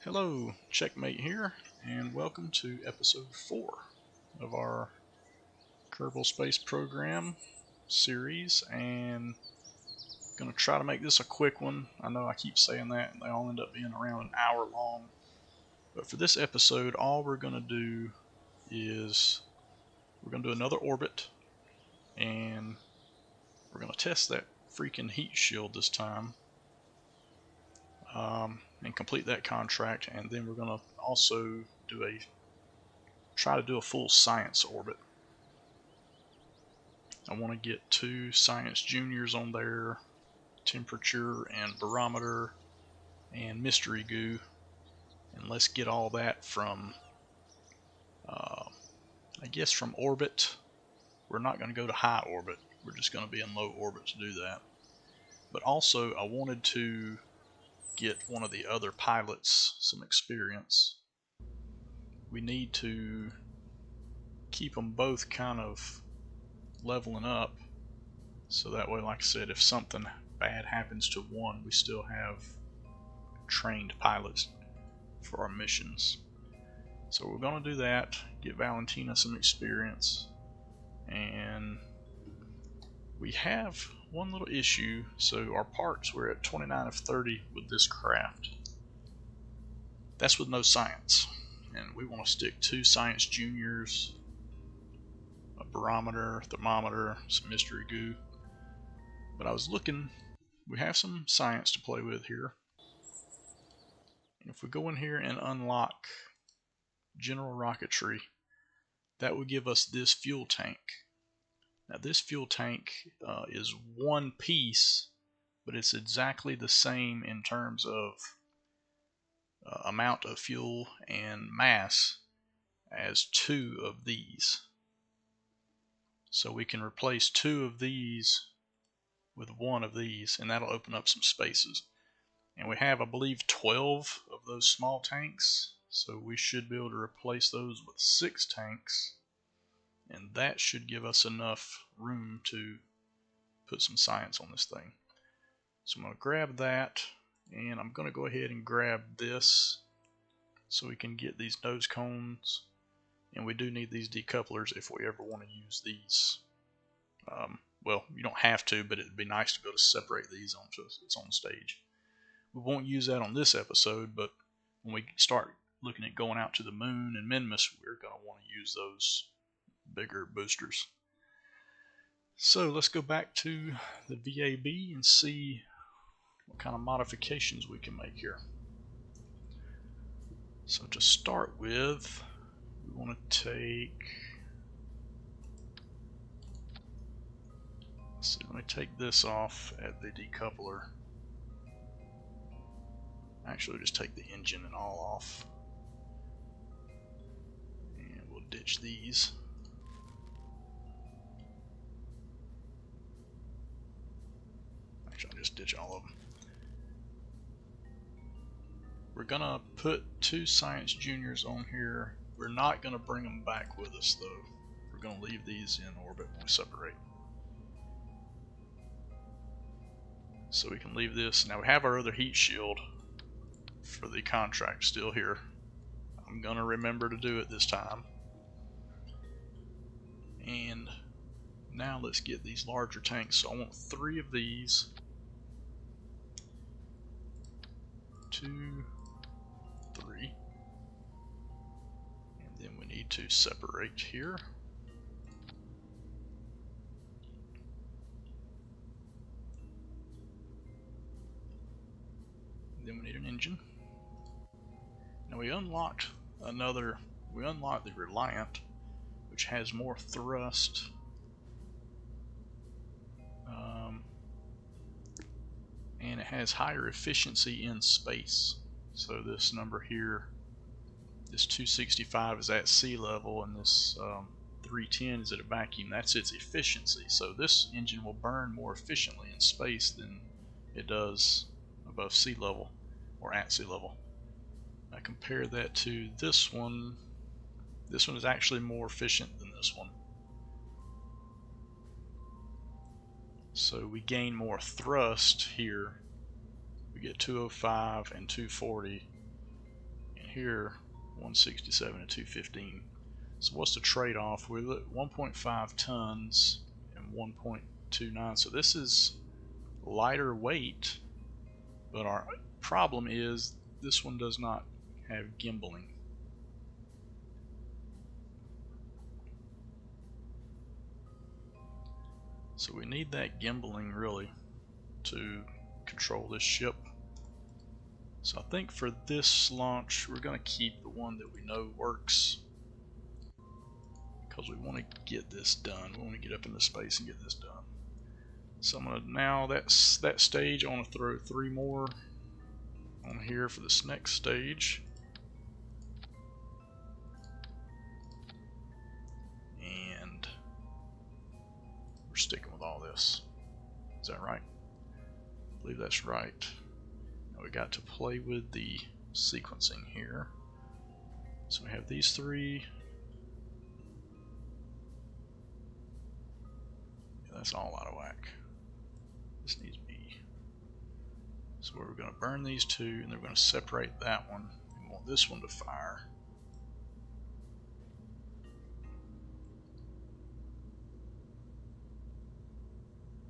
Hello, Checkmate here, and welcome to episode 4 of our Kerbal Space Program series, and I'm going to try to make this a quick one. I know I keep saying that, and they all end up being around an hour long, but for this episode, all we're going to do is we're going to do another orbit, and we're going to test that freaking heat shield this time. And complete that contract, and then we're going to also try to do a full science orbit. I want to get 2 science juniors on there, temperature and barometer and mystery goo, and let's get all that from I guess from orbit. We're not going to go to high orbit, we're just going to be in low orbit to do that. But also I wanted to get one of the other pilots some experience. We need to keep them both kind of leveling up, so that way, like I said, if something bad happens to one, we still have trained pilots for our missions. So we're going to do that, get Valentina some experience, and we have one little issue. So our parts, we're at 29 of 30 with this craft. That's with no science, and we want to stick 2 science juniors, a barometer, thermometer, some mystery goo. But I was looking, we have some science to play with here. And if we go in here and unlock general rocketry, that would give us this fuel tank. Now this fuel tank is one piece, but it's exactly the same in terms of amount of fuel and mass as 2 of these. So we can replace 2 of these with 1 of these, and that'll open up some spaces. And we have, I believe, 12 of those small tanks, so we should be able to replace those with 6 tanks, and that should give us enough room to put some science on this thing. So I'm going to grab that, and I'm going to go ahead and grab this so we can get these nose cones, and we do need these decouplers if we ever want to use these. Well, you don't have to, but it'd be nice to be able to separate these onto its own stage. We won't use that on this episode, but when we start looking at going out to the moon and Minmus, we're going to want to use those bigger boosters. So let's go back to the VAB and see what kind of modifications we can make here. So to start with, we want to take, let's see, let me take this off at the decoupler. Actually, just take the engine and all off, and we'll ditch these. Actually, I'll just ditch all of them. We're gonna put 2 science juniors on here. We're not gonna bring them back with us though. We're gonna leave these in orbit when we separate. So we can leave this. Now we have our other heat shield for the contract still here. I'm gonna remember to do it this time. And now let's get these larger tanks. So I want 3 of these. 2, 3. And then we need to separate here. And then we need an engine. Now we unlocked the Reliant, which has more thrust. And it has higher efficiency in space. So this number here, this 265 is at sea level, and this 310 is at a vacuum. That's its efficiency. So this engine will burn more efficiently in space than it does above sea level or at sea level. I compare that to this one. This one is actually more efficient than this one. So we gain more thrust here. We get 205 and 240 here 167 and 215. So what's the trade-off? We look 1.5 tons and 1.29. So this is lighter weight, but our problem is this one does not have gimbaling. So we need that gimbaling really to control this ship. So I think for this launch we're going to keep the one that we know works, because we want to get this done. We want to get up into space and get this done. So I'm going to, now that's that stage, I want to throw 3 more on here for this next stage. And we're sticking with all this. Is that right? I believe that's right. Now we got to play with the sequencing here. So we have these 3. Yeah, that's all out of whack. This needs B. So we're going to burn these 2, and they're going to separate that one. We want this one to fire.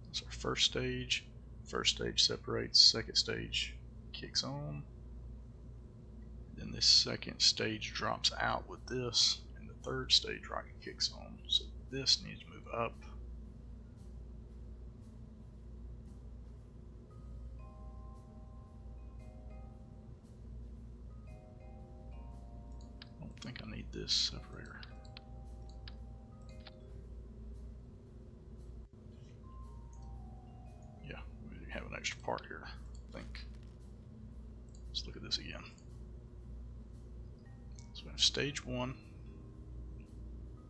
That's our first stage. First stage separates, second stage kicks on. Then this second stage drops out with this, and the third stage rocket kicks on. So this needs to move up. I don't think I need this separator. Yeah, we have an extra part here, I think. Let's look at this again. So we have stage 1.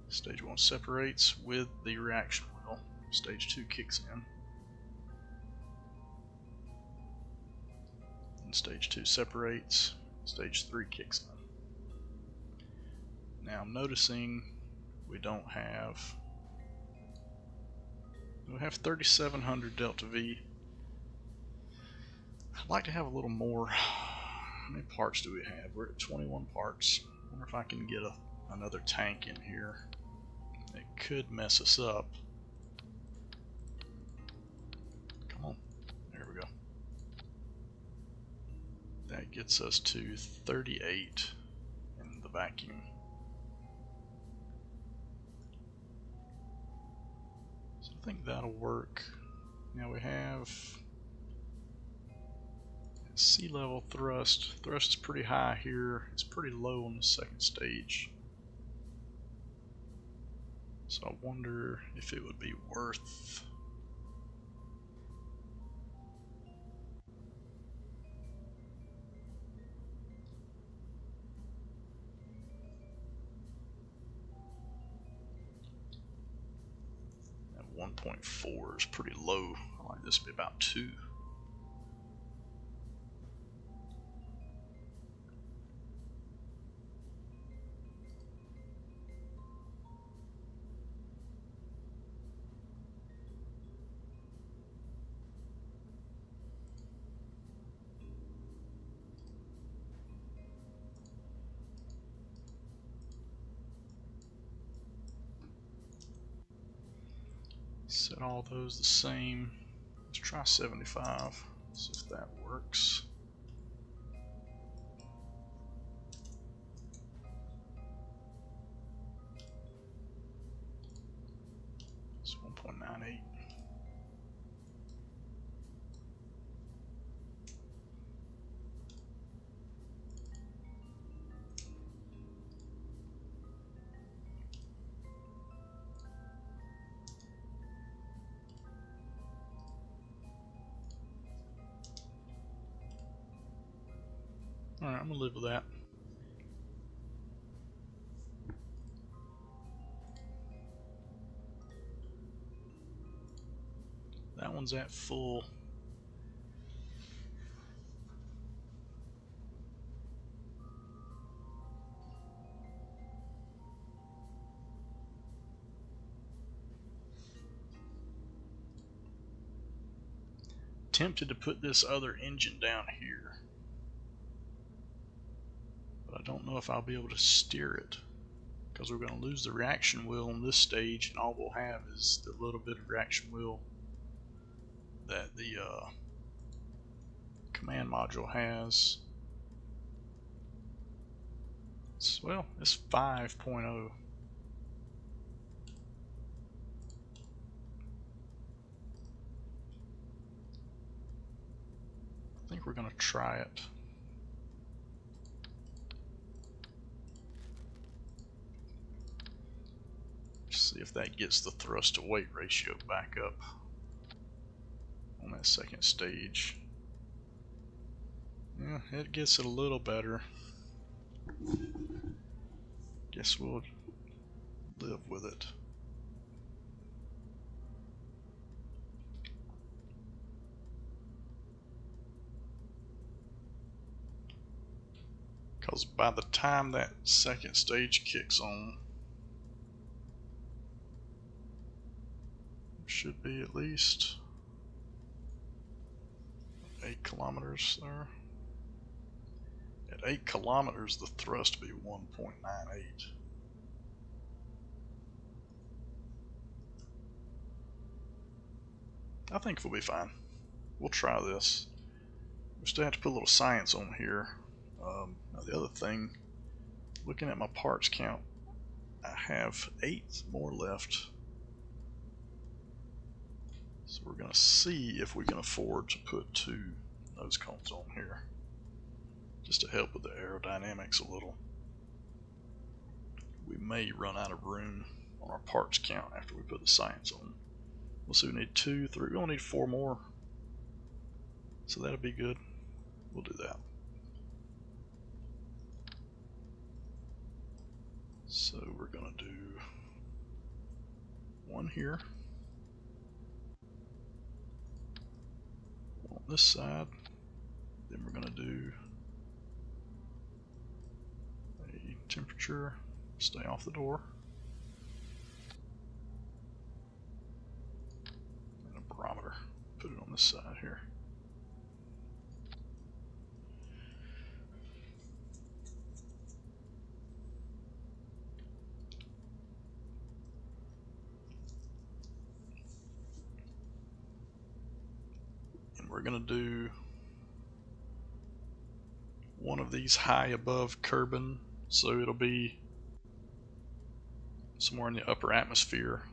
Stage 1 separates with the reaction wheel. Stage 2 kicks in. And stage 2 separates. Stage 3 kicks in. Now I'm noticing we don't have, we have 3700 delta V. I'd like to have a little more. How many parts do we have? We're at 21 parts. I wonder if I can get another tank in here. It could mess us up. Come on. There we go. That gets us to 38 in the vacuum. So I think that'll work. Now we have sea level thrust. Thrust is pretty high here. It's pretty low on the second stage. So I wonder if it would be worth at 1.4 is pretty low. I like this to be about 2. Set all those the same. Let's try 75. See if that works. It's 1.98. Alright, I'm gonna live with that. That one's at full. Tempted to put this other engine down here, but I don't know if I'll be able to steer it, because we're going to lose the reaction wheel on this stage, and all we'll have is the little bit of reaction wheel that the command module has. Well, it's 5.0. I think we're going to try it. See if that gets the thrust to weight ratio back up on that second stage. Yeah, it gets it a little better. Guess we'll live with it. Because by the time that second stage kicks on, it should be at least 8 kilometers there. At 8 kilometers, the thrust will be 1.98. I think we'll be fine. We'll try this. We still have to put a little science on here. Now the other thing, looking at my parts count, I have 8 more left. So we're going to see if we can afford to put 2 nose cones on here, just to help with the aerodynamics a little. We may run out of room on our parts count after we put the science on. We'll see, we need 2, 3, we only need 4 more. So that'll be good. We'll do that. So we're gonna do 1 here, on this side, then we're gonna do a temperature, stay off the door, and a barometer. Put it on this side here. We're going to do one of these high above Kerbal, so it'll be somewhere in the upper atmosphere.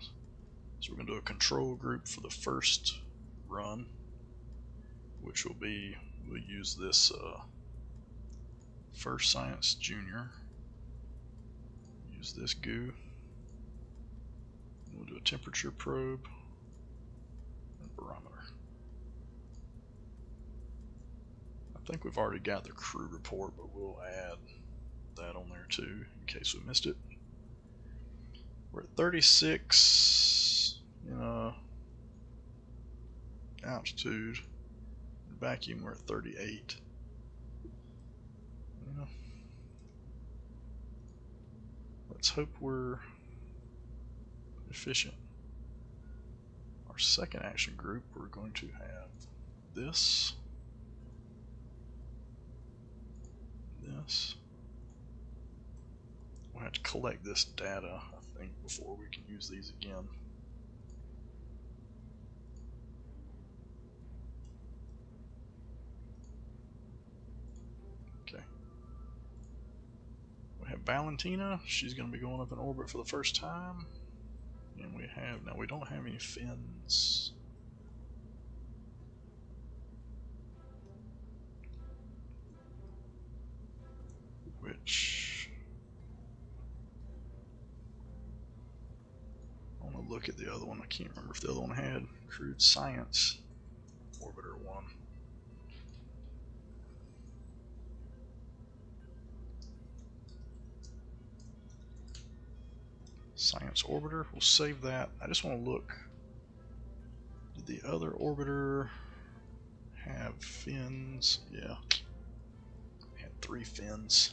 So we're going to do a control group for the first run, which will be, we'll use this First Science Junior, use this goo, we'll do a temperature probe and barometer. I think we've already got the crew report, but we'll add that on there too in case we missed it. We're at 36 in altitude. In vacuum, we're at 38. Yeah. Let's hope we're efficient. Our second action group, we're going to have this. This. We'll have to collect this data, I think, before we can use these again. Okay. We have Valentina. She's going to be going up in orbit for the first time. And we have, now we don't have any fins. Which, I want to look at the other one. I can't remember if the other one had crude science orbiter 1. Science orbiter, we'll save that. I just want to look. Did the other orbiter have fins? Yeah, it had 3 fins.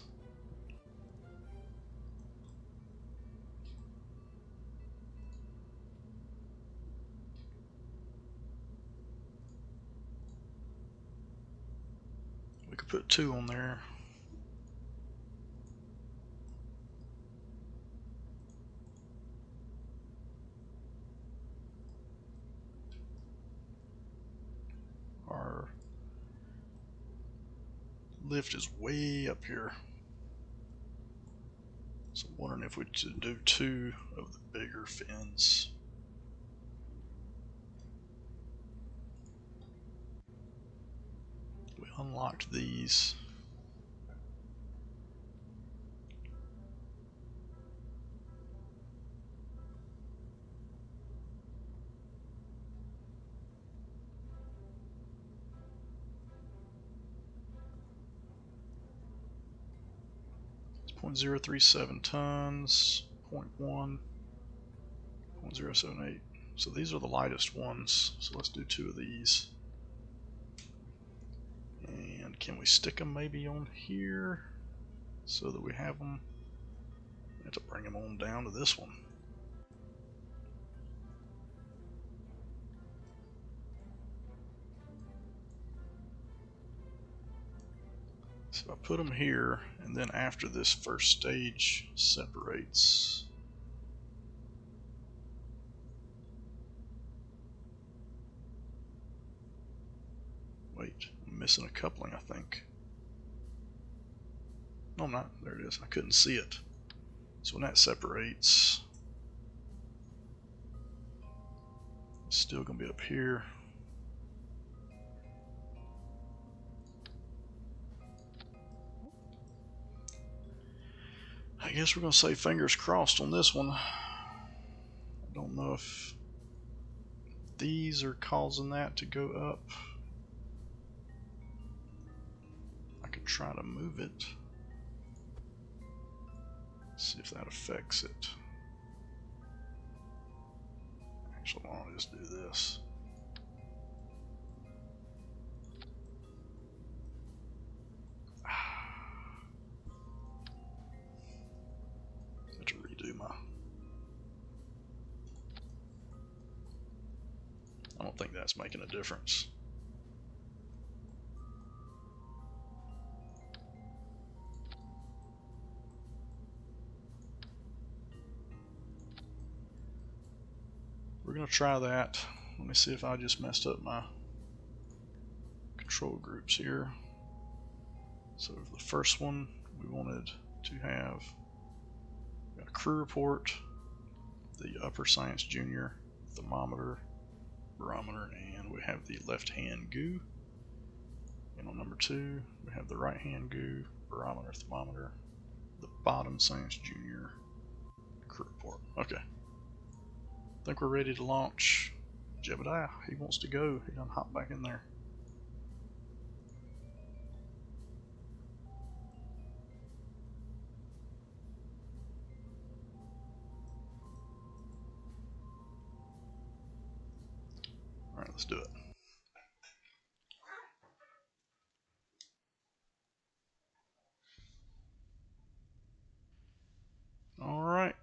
We could put 2 on there. our lift is way up here. So I'm wondering if we should do 2 of the bigger fins. We unlocked these. It's 0.037 tons, 0.1, 0.078. So these are the lightest ones. So let's do 2 of these. And can we stick them maybe on here so that we have them? We have to bring them on down to this one. So I put them here, and then after this first stage separates, wait, I'm missing a coupling, I think. No, I'm not. There it is. I couldn't see it. So when that separates, it's still going to be up here. I guess we're going to say fingers crossed on this one. I don't know if these are causing that to go up. I could try to move it. See if that affects it. Actually, why don't I just do this? Have to redo my. I don't think that's making a difference. We're going to try that. Let me see if I just messed up my control groups here. So for the first one, we wanted to have a crew report, the upper science junior, thermometer, barometer, and we have the left hand goo. And on number 2, we have the right hand goo, barometer, thermometer, the bottom science junior, crew report. Okay. I think we're ready to launch. Jebediah, he wants to go. He done hop back in there. Alright, let's do it. Alright,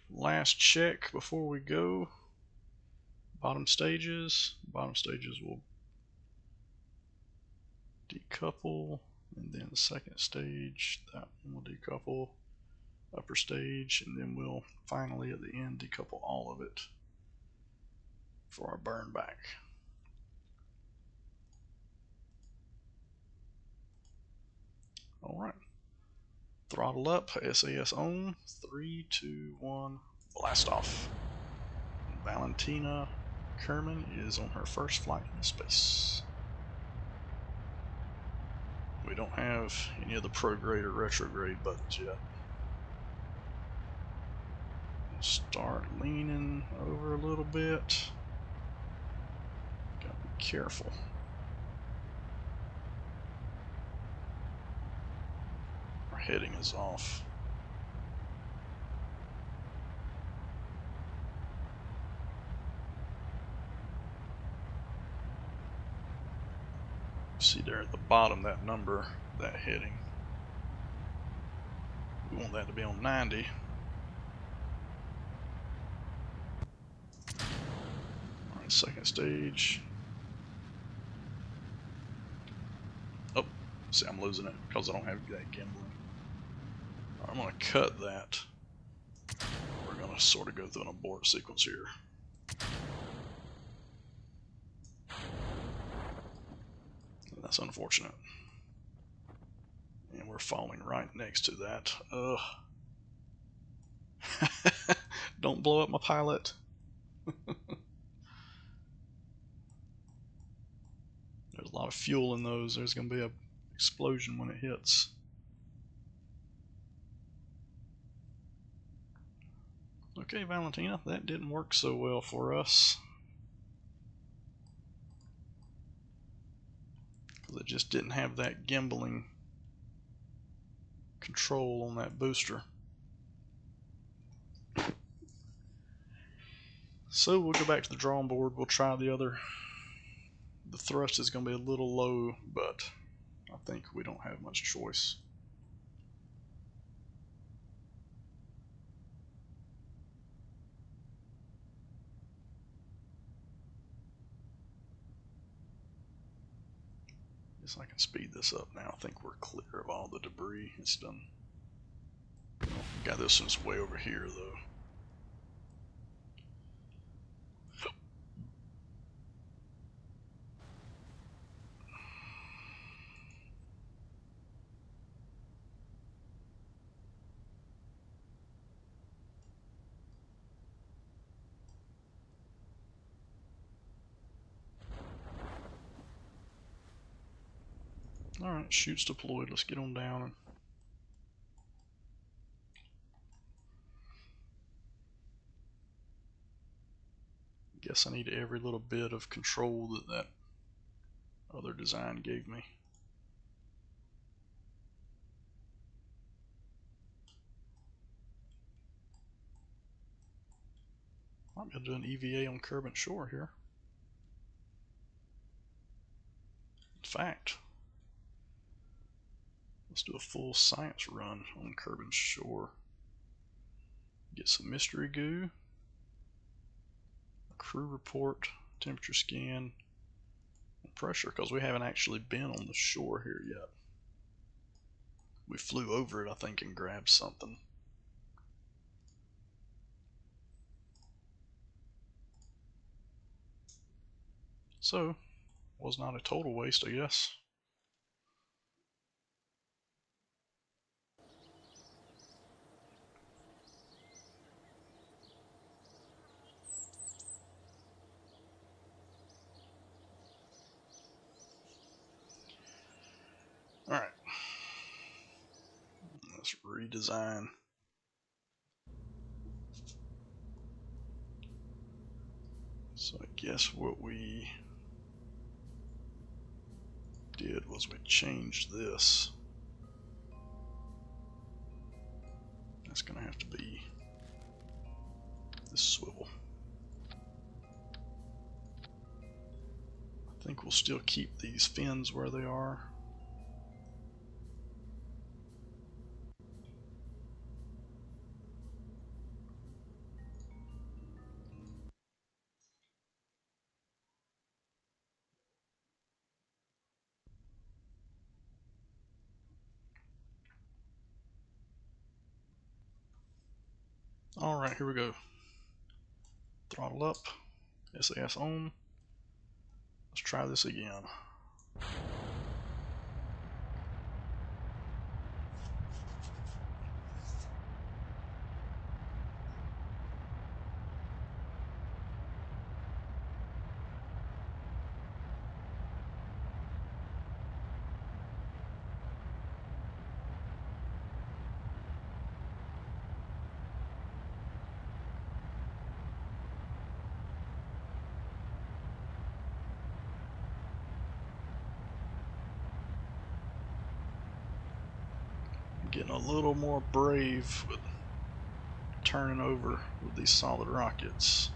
last check before we go. Bottom stages will decouple, and then the second stage, that one will decouple, upper stage, and then we'll finally at the end decouple all of it for our burn back. Alright, throttle up, SAS on, 3, 2, 1, blast off. Valentina Kerman is on her first flight into space. We don't have any of the prograde or retrograde buttons yet. Start leaning over a little bit. Gotta be careful. Our heading is off. See there at the bottom, that number, that heading. We want that to be on 90. Alright, second stage. Oh, see, I'm losing it because I don't have that gimbal. I'm going to cut that. We're going to sort of go through an abort sequence here. That's unfortunate. And we're falling right next to that. Ugh. Don't blow up my pilot. There's a lot of fuel in those. There's going to be an explosion when it hits. Okay, Valentina, that didn't work so well for us. Because it just didn't have that gimbaling control on that booster. So we'll go back to the drawing board. We'll try the other. The thrust is going to be a little low, but I think we don't have much choice. Guess I can speed this up now. I think we're clear of all the debris. It's done. Got this one's way over here though. Alright, chutes deployed. Let's get on down. Guess I need every little bit of control that that other design gave me. I'm going to do an EVA on Kerbal Shore here. In fact, let's do a full science run on Kerbal Shore. Get some mystery goo, a crew report, temperature scan, and pressure, because we haven't actually been on the shore here yet. We flew over it, I think, and grabbed something. So, was not a total waste, I guess. Alright. Let's redesign. So I guess what we did was we changed this. That's going to have to be this swivel. I think we'll still keep these fins where they are. Alright, here we go. Throttle up, SAS on. Let's try this again. Getting a little more brave with turning over with these solid rockets.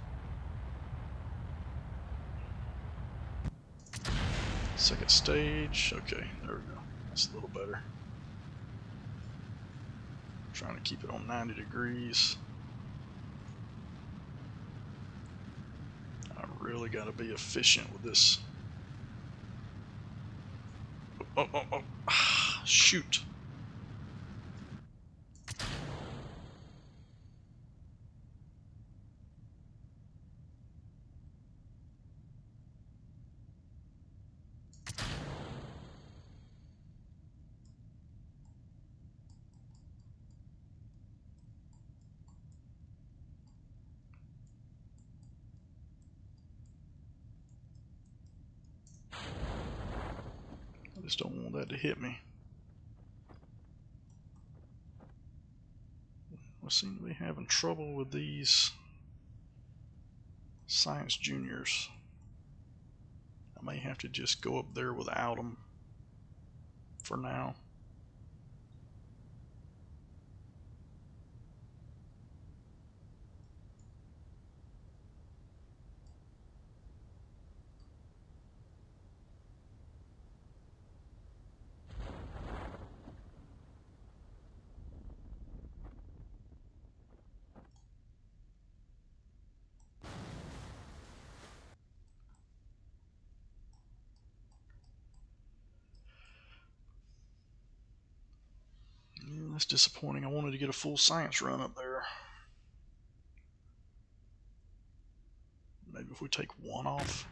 Second stage. Okay, there we go. That's a little better. Trying to keep it on 90 degrees. I really got to be efficient with this. Oh, oh, oh. Ah, shoot. Just don't want that to hit me. I seem to be having trouble with these science juniors. I may have to just go up there without them for now. Yeah, that's disappointing. I wanted to get a full science run up there. Maybe if we take one off.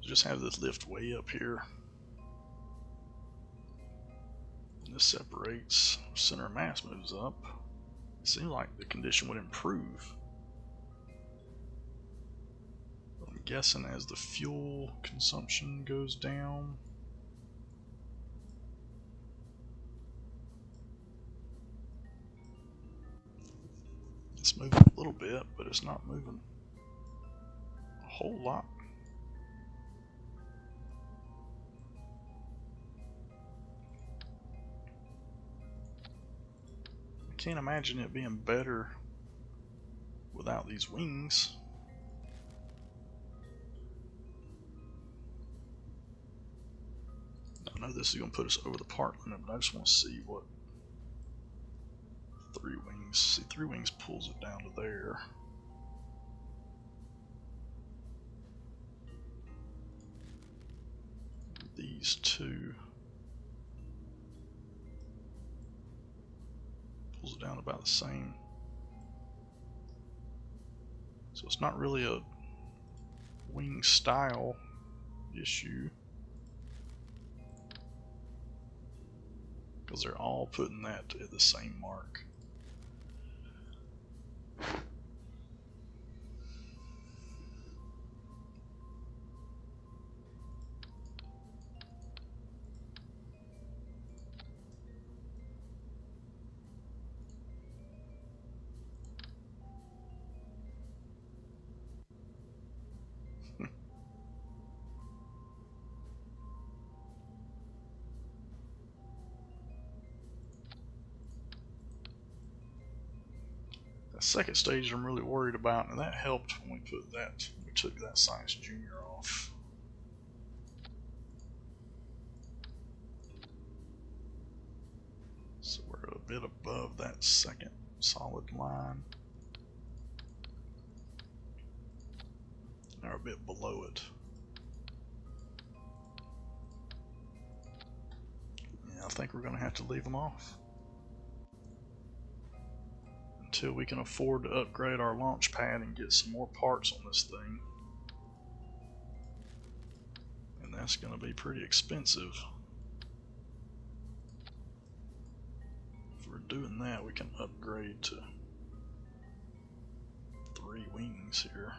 Just have this lift way up here. This separates. Center of mass moves up. It seems like the condition would improve. I'm guessing as the fuel consumption goes down. It's moving a little bit, but it's not moving a whole lot. I can't imagine it being better without these wings. I know this is going to put us over the part limit, but I just want to see what 3 wings. See, 3 wings pulls it down to there. These 2 pulls it down about the same. So it's not really a wing style issue, because they're all putting that at the same mark. That second stage I'm really worried about, and that helped when we put that, we took that science junior off. So we're a bit above that second solid line. Or a bit below it. Yeah, I think we're going to have to leave them off until we can afford to upgrade our launch pad and get some more parts on this thing. And that's going to be pretty expensive. If we're doing that, we can upgrade to 3 wings here.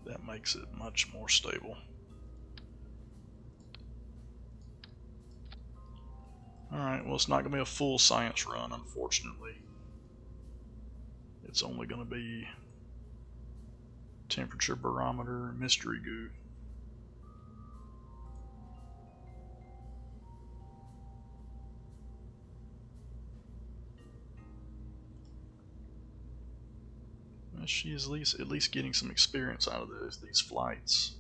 That makes it much more stable. Alright, well, it's not going to be a full science run, unfortunately. It's only going to be temperature barometer, mystery goo. She is at least getting some experience out of these flights.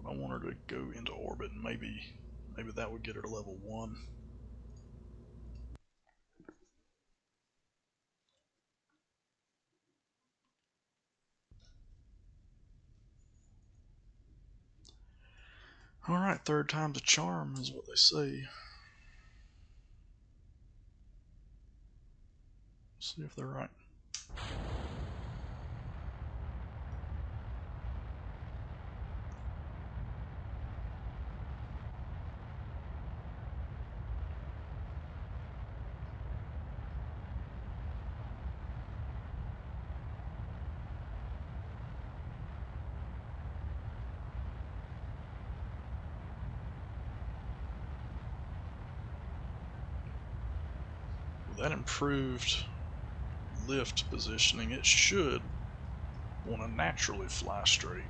But I want her to go into orbit, and maybe that would get her to level 1. Alright, third time's a charm is what they say. See if they're right. With that improved lift positioning, it should want to naturally fly straight.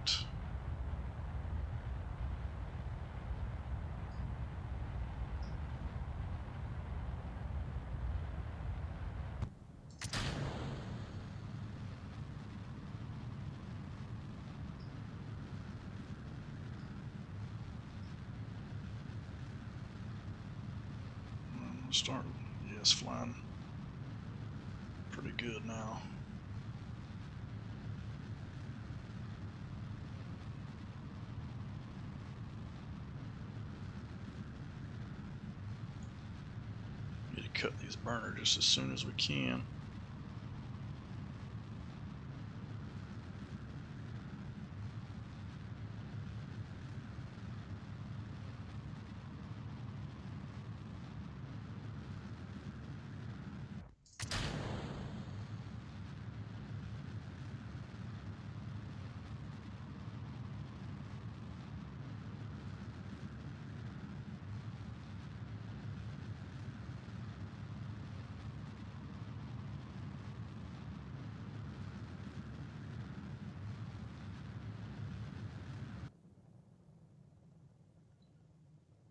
Start, yes, flying pretty good now. Need to cut these burners just as soon as we can.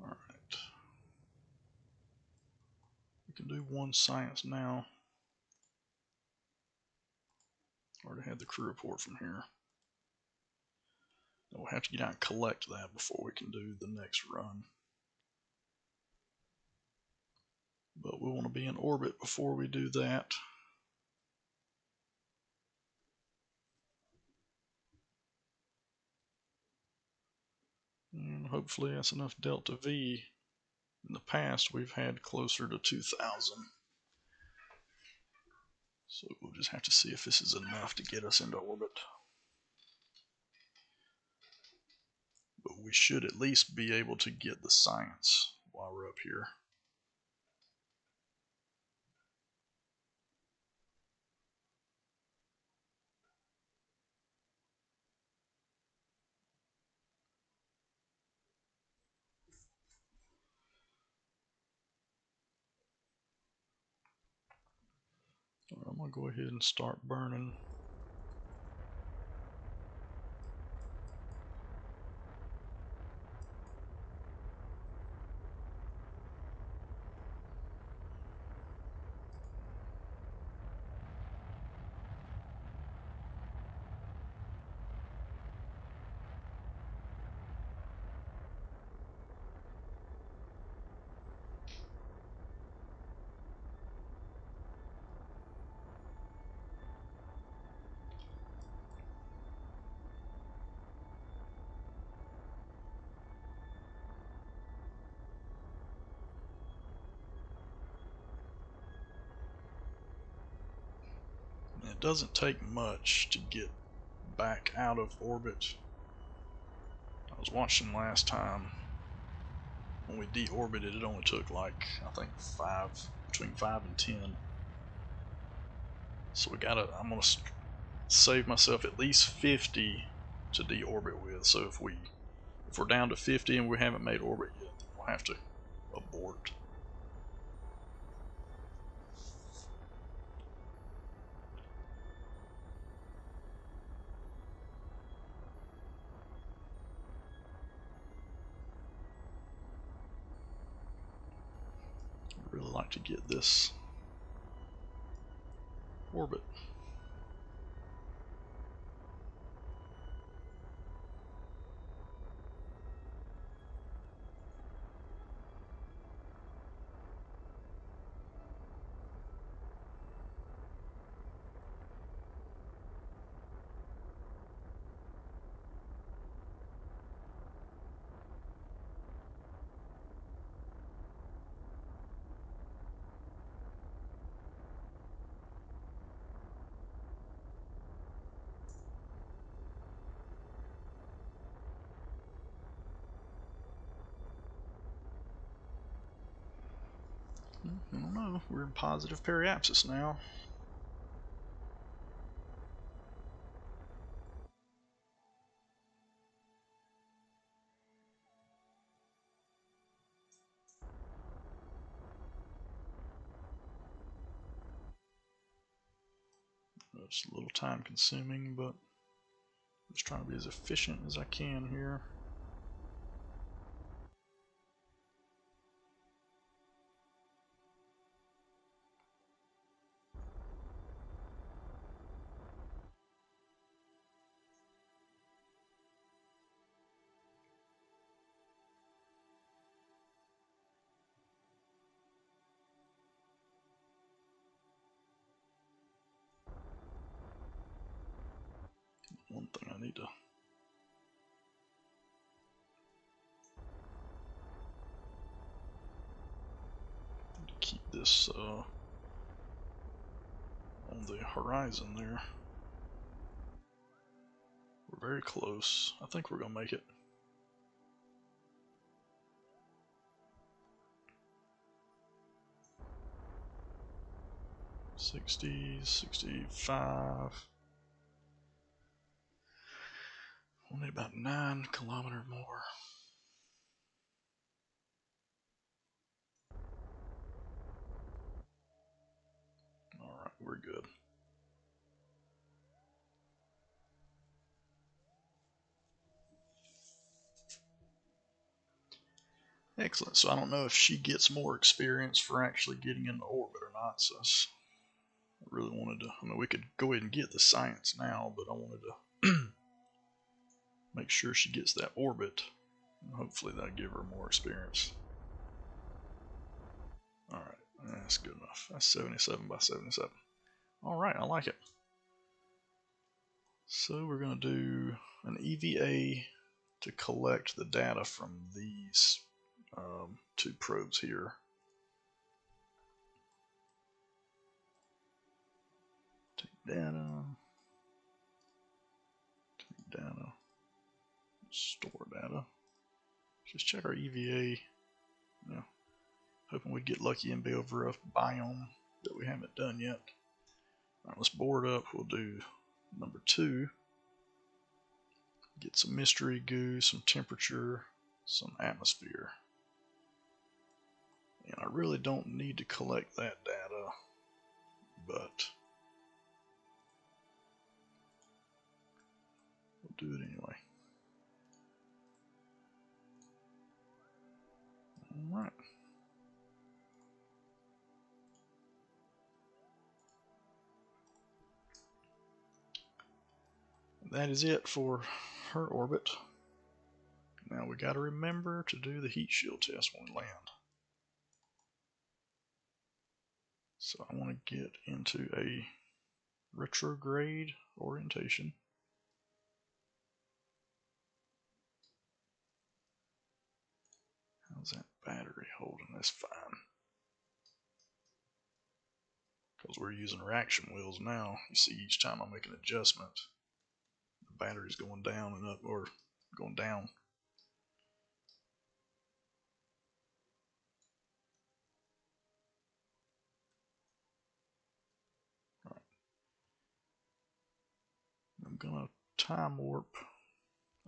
Alright. We can do one science now. Already had the crew report from here. Then we'll have to get out and collect that before we can do the next run. But we want to be in orbit before we do that. And hopefully that's enough delta V. In the past we've had closer to 2,000. So we'll just have to see if this is enough to get us into orbit. But we should at least be able to get the science while we're up here. Right, I'm going to go ahead and start burning. It doesn't take much to get back out of orbit. I was watching last time when we deorbited, it only took like, I think between 5 and 10. So I'm gonna save myself at least 50 to deorbit with. So if we're down to 50 and we haven't made orbit yet, then we'll have to abort. I'd really like to get this orbit. I don't know. We're in positive periapsis now. It's a little time consuming, but I'm just trying to be as efficient as I can here. One thing I need to keep this on the horizon there. We're very close. I think we're gonna make it. 60, 65. We'll need about 9 kilometers more. Alright, we're good. Excellent. So I don't know if she gets more experience for actually getting into orbit or not. So I really wanted to. I mean, we could go ahead and get the science now, but I wanted to make sure she gets that orbit, and hopefully that'll give her more experience. All right, that's good enough. That's 77 by 77. All right, I like it. So we're gonna do an EVA to collect the data from these 2 probes here. Take data, store data. Just check our EVA. Yeah, hoping we get lucky and be over a biome that we haven't done yet. Alright, let's board up. We'll do number 2. Get some mystery goo, some temperature, some atmosphere. And I really don't need to collect that data, but we'll do it anyway. Alright. That is it for her orbit. Now we got to remember to do the heat shield test when we land. So I want to get into a retrograde orientation. How's that battery holding? That's fine. Because we're using reaction wheels now. You see, each time I make an adjustment, the battery's going down and up, or going down. All right. I'm gonna time warp,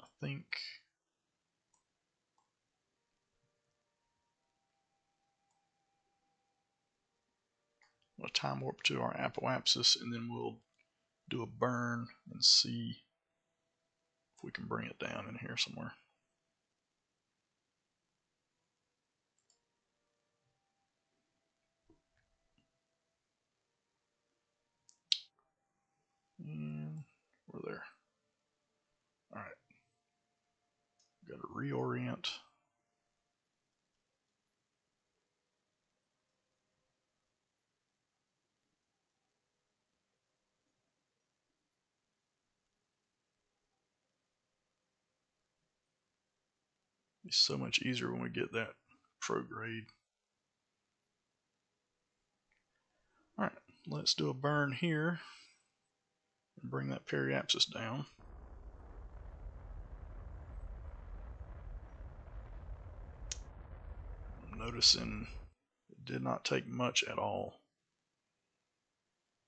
I think. A time warp to our apoapsis, and then we'll do a burn and see if we can bring it down in here somewhere. And we're there. Alright. Got to reorient. It's so much easier when we get that prograde. Alright, let's do a burn here and bring that periapsis down. I'm noticing it Did not take much at all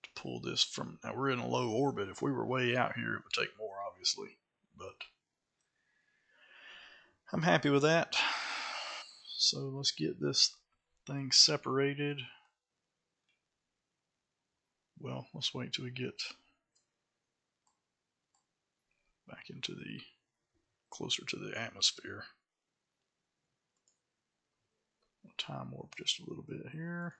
to pull this from. Now we're in a low orbit. If we were way out here, it would take more, obviously. But I'm happy with that. So let's get this thing separated. Well, let's wait till we get back into the closer to the atmosphere. We'll time warp just a little bit here.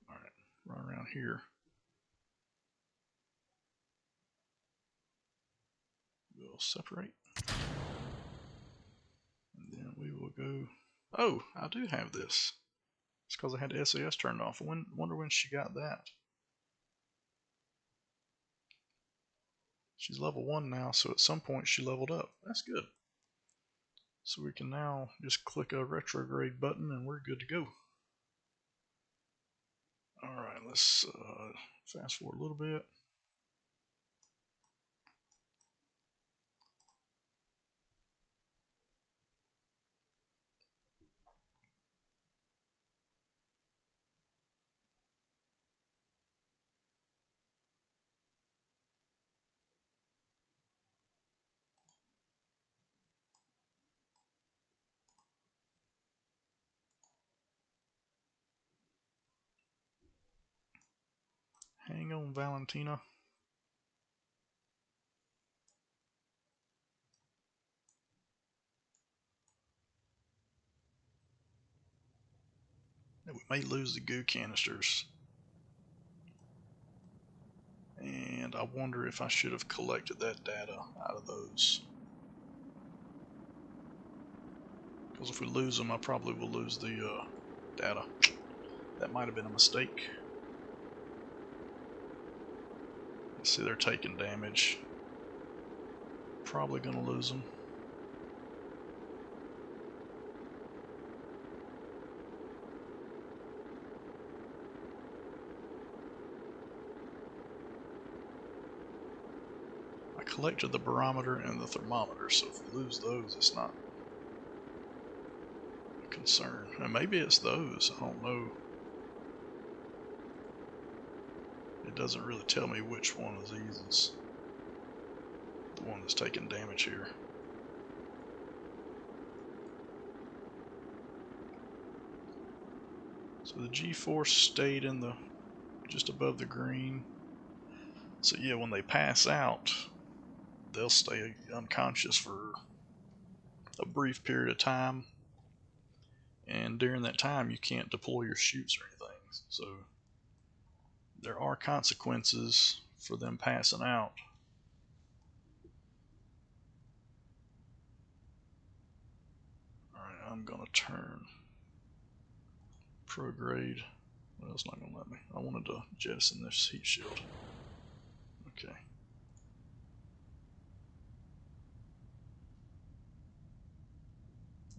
All right, run around here. We'll separate. And then we will go. Oh, I do have this. It's because I had the SAS turned off. I wonder when she got that. She's level 1 now, so at some point she leveled up. That's good. So we can now just click a retrograde button and we're good to go. Alright, let's fast forward a little bit. Hang on, Valentina. We may lose the goo canisters. And I wonder if I should have collected that data out of those. Because if we lose them, I probably will lose the data. That might have been a mistake. See, they're taking damage. Probably gonna lose them. I collected the barometer and the thermometer, so if we lose those, it's not a concern. And maybe it's those, I don't know. It doesn't really tell me which one is easiest. The one that's taking damage here. So the G-force stayed in the just above the green. So yeah, when they pass out, they'll stay unconscious for a brief period of time. And during that time, you can't deploy your chutes or anything. So there are consequences for them passing out. Alright, I'm gonna turn prograde. Well, it's not gonna let me. I wanted to jettison this heat shield. Okay.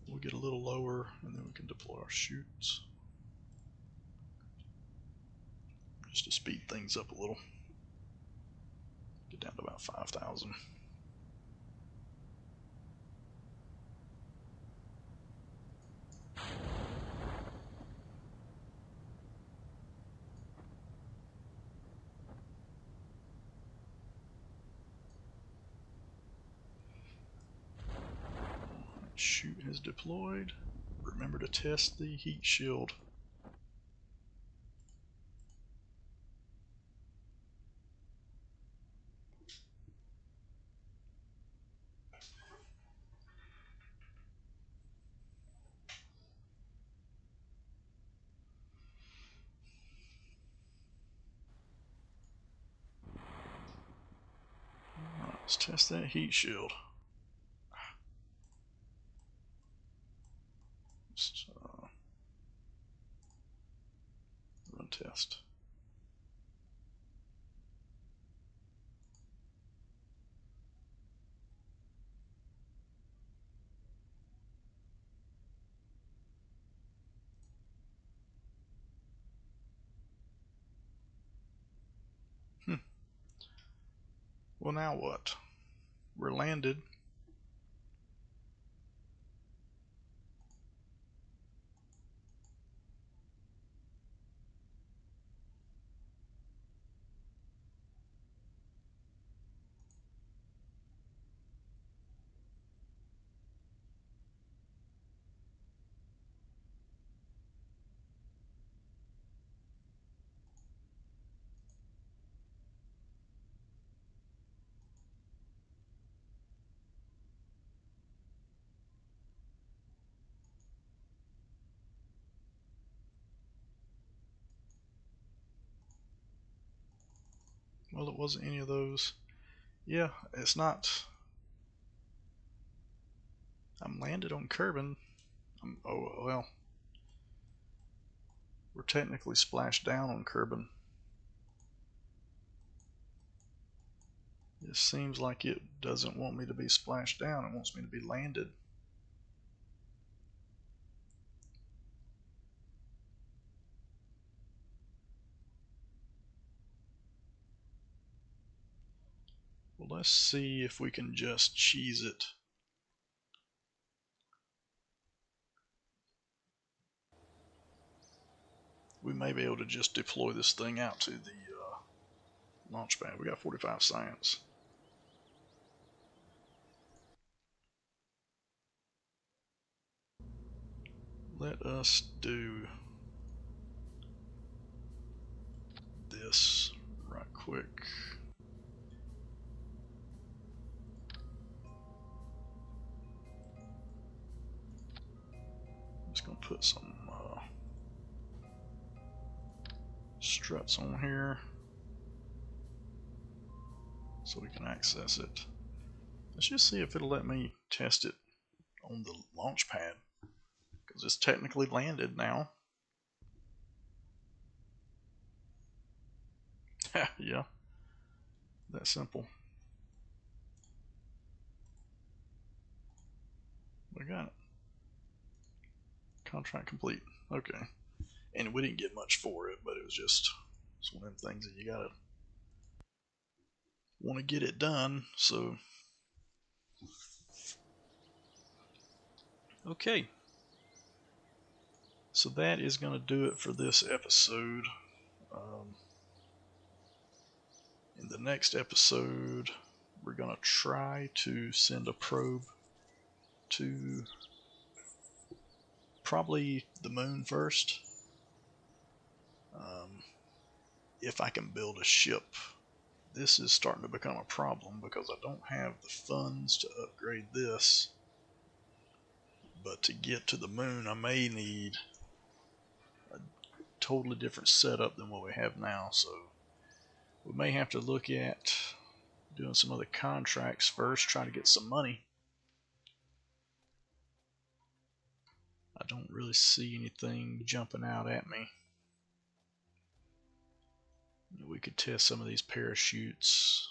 We'll get a little lower and then we can deploy our chutes. Just to speed things up a little. Get down to about 5,000. Chute has deployed. Remember to test the heat shield. Alright, let's test that heat shield. Just run test. Well, now what? we're landed. Well, it wasn't any of those. Yeah, it's not. I'm landed on Kerbin. Oh, well. We're technically splashed down on Kerbin. It seems like it doesn't want me to be splashed down. It wants me to be landed. Well, let's see if we can just cheese it. We may be able to just deploy this thing out to the launch pad. We got 45 science. Let us do this right quick. I'm just going to put some struts on here so we can access it. Let's just see if it'll let me test it on the launch pad, because it's technically landed now. Yeah, that simple. We got it. Contract complete. Okay. And we didn't get much for it, but it was just, it's one of them things that you gotta want to get it done. So, okay. So that is going to do it for this episode. In the next episode, we're going to try to send a probe to probably the moon first. If I can build a ship. This is starting to become a problem because I don't have the funds to upgrade this. But to get to the moon, I may need a totally different setup than what we have now. So we may have to look at doing some other contracts first, try to get some money. I don't really see anything jumping out at me. We could test some of these parachutes.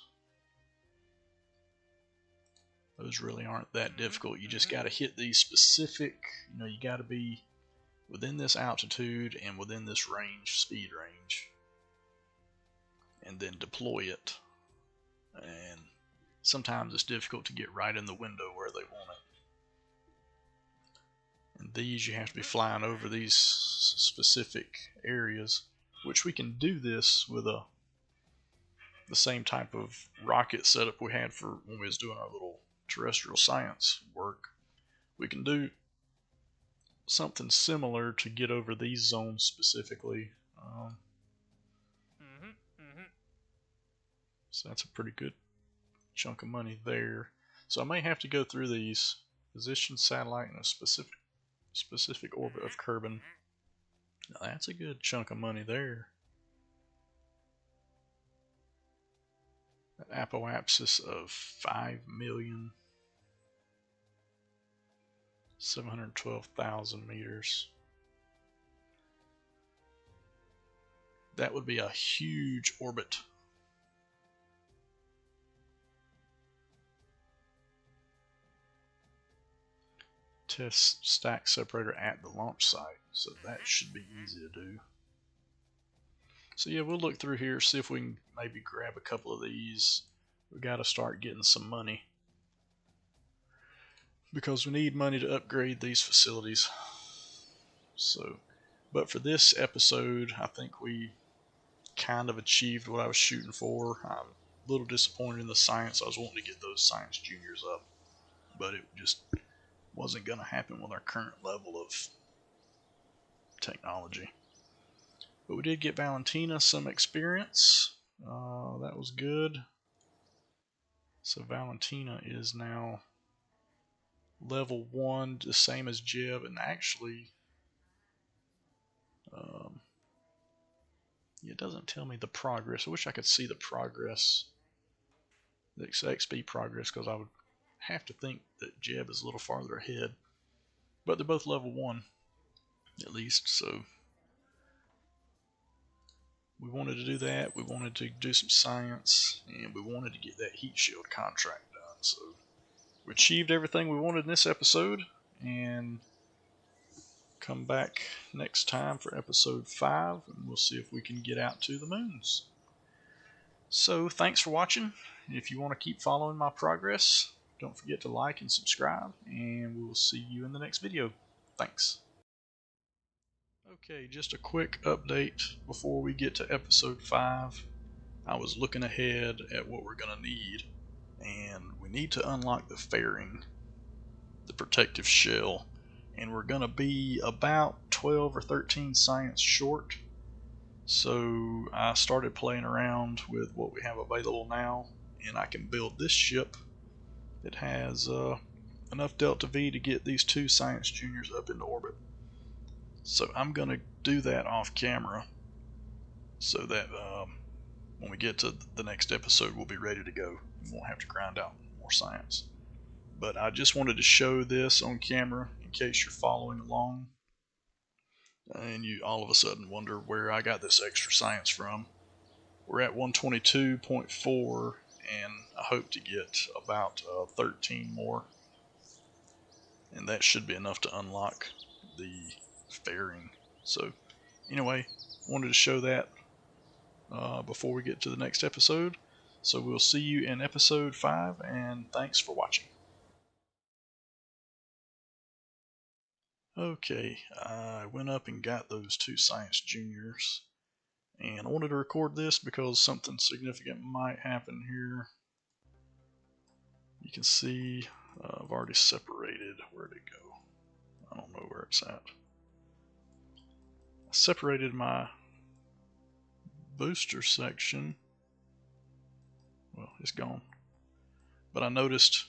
Those really aren't that difficult. You just got to hit these specific, you got to be within this altitude and within this range, speed range, and then deploy it. And sometimes it's difficult to get right in the window where they want it. And these, you have to be flying over these specific areas, which we can do this with the same type of rocket setup we had for when we was doing our little terrestrial science work. We can do something similar to get over these zones specifically. So that's a pretty good chunk of money there. So I may have to go through these. Position satellite in a specific orbit of Kerbin. Now that's a good chunk of money there. An apoapsis of 5,712,000 meters. That would be a huge orbit. Test stack separator at the launch site, so that should be easy to do. So yeah, we'll look through here, see if we can maybe grab a couple of these. We got to start getting some money. because we need money to upgrade these facilities. So, but for this episode, I think we kind of achieved what I was shooting for. I'm a little disappointed in the science. I was wanting to get those science juniors up, but it just wasn't going to happen with our current level of technology. But we did get Valentina some experience. That was good. So Valentina is now level 1, the same as Jeb, and actually, it doesn't tell me the progress. I wish I could see the progress, the XP progress, because I would have to think that Jeb is a little farther ahead. But they're both level 1, at least, so we wanted to do that. We wanted to do some science, and we wanted to get that heat shield contract done. So we achieved everything we wanted in this episode, and come back next time for episode 5, and we'll see if we can get out to the moons. So thanks for watching. If you want to keep following my progress, don't forget to like and subscribe, and we'll see you in the next video. Thanks. Okay, just a quick update before we get to episode 5. I was looking ahead at what we're going to need, and we need to unlock the fairing, the protective shell, and we're going to be about 12 or 13 science short. So I started playing around with what we have available now, and I can build this ship that has enough Delta V to get these 2 science juniors up into orbit. So I'm going to do that off camera so that when we get to the next episode, we'll be ready to go. We won't have to grind out more science. But I just wanted to show this on camera in case you're following along and you all of a sudden wonder where I got this extra science from. We're at 122.4, and I hope to get about 13 more, and that should be enough to unlock the fairing. So anyway, wanted to show that before we get to the next episode. So we'll see you in episode 5, and thanks for watching. Okay, I went up and got those 2 science juniors, and I wanted to record this because something significant might happen here. You can see I've already separated. Where'd it go? I don't know where it's at. I separated my booster section. Well, it's gone. But I noticed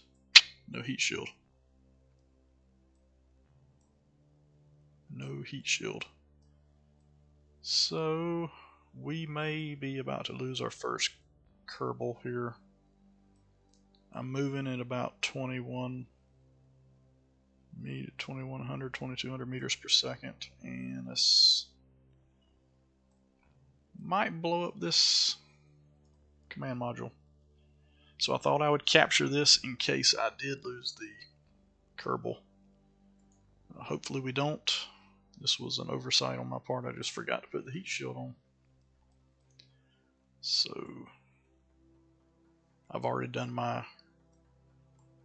no heat shield. No heat shield. So we may be about to lose our first Kerbal here. I'm moving at about 2100, 2200 meters per second, and this might blow up this command module. So I thought I would capture this in case I did lose the Kerbal. Hopefully we don't. This was an oversight on my part. I just forgot to put the heat shield on. So I've already done my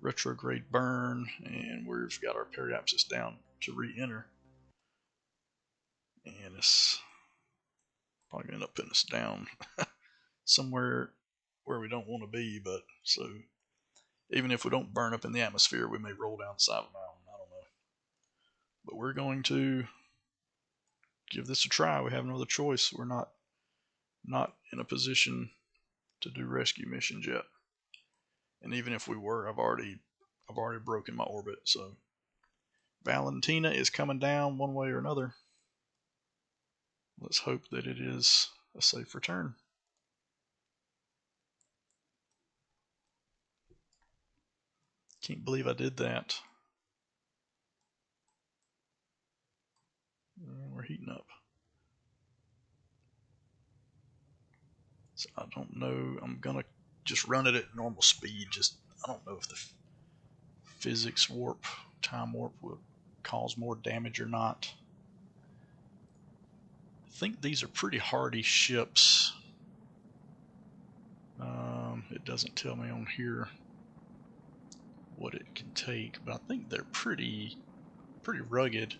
retrograde burn, and we've got our periapsis down to re-enter. And it's probably going to end up putting us down somewhere where we don't want to be, but so even if we don't burn up in the atmosphere, we may roll down the side of a mountain. I don't know. But we're going to give this a try. We have no other choice. We're not in a position to do rescue missions yet. And even if we were, I've already broken my orbit. So Valentina is coming down one way or another. Let's hope that it is a safe return. Can't believe I did that. We're heating up. So I don't know. I'm gonna just run it at normal speed. I don't know if the physics warp, time warp would cause more damage or not. I think these are pretty hardy ships. It doesn't tell me on here what it can take, but I think they're pretty rugged.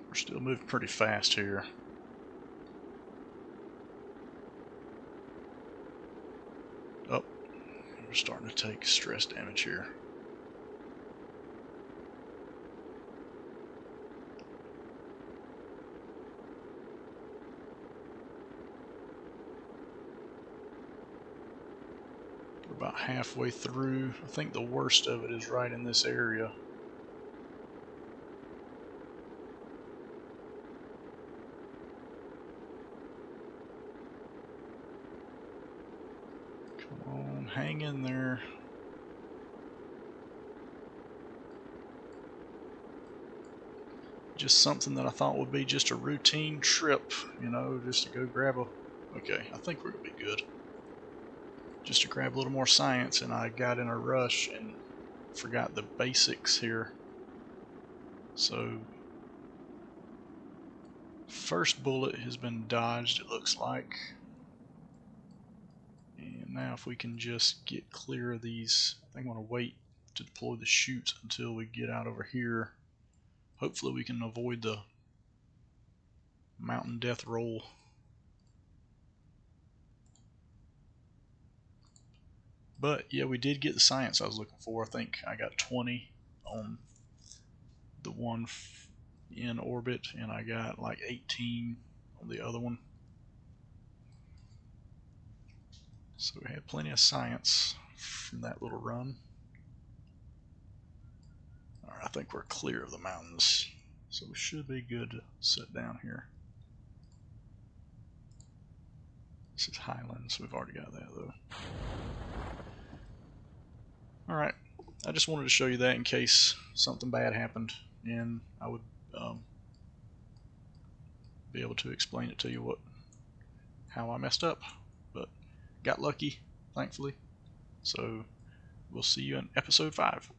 We're still moving pretty fast here. Oh, we're starting to take stress damage here. We're about halfway through. I think the worst of it is right in this area. Come on, hang in there. Just something that I thought would be just a routine trip, you know, just to go grab a... Okay, I think we're going to be good. Just to grab a little more science, and I got in a rush and forgot the basics here. So, first bullet has been dodged, it looks like. And now if we can just get clear of these, I think I'm going to wait to deploy the chute until we get out over here. Hopefully we can avoid the mountain death roll. But yeah, we did get the science I was looking for. I think I got 20 on the one in orbit, and I got like 18 on the other one. So we had plenty of science from that little run. Alright, I think we're clear of the mountains, so we should be good to sit down here. This is Highlands, we've already got that though. Alright, I just wanted to show you that in case something bad happened, and I would be able to explain it to you how I messed up. But got lucky, thankfully. So we'll see you in episode 5.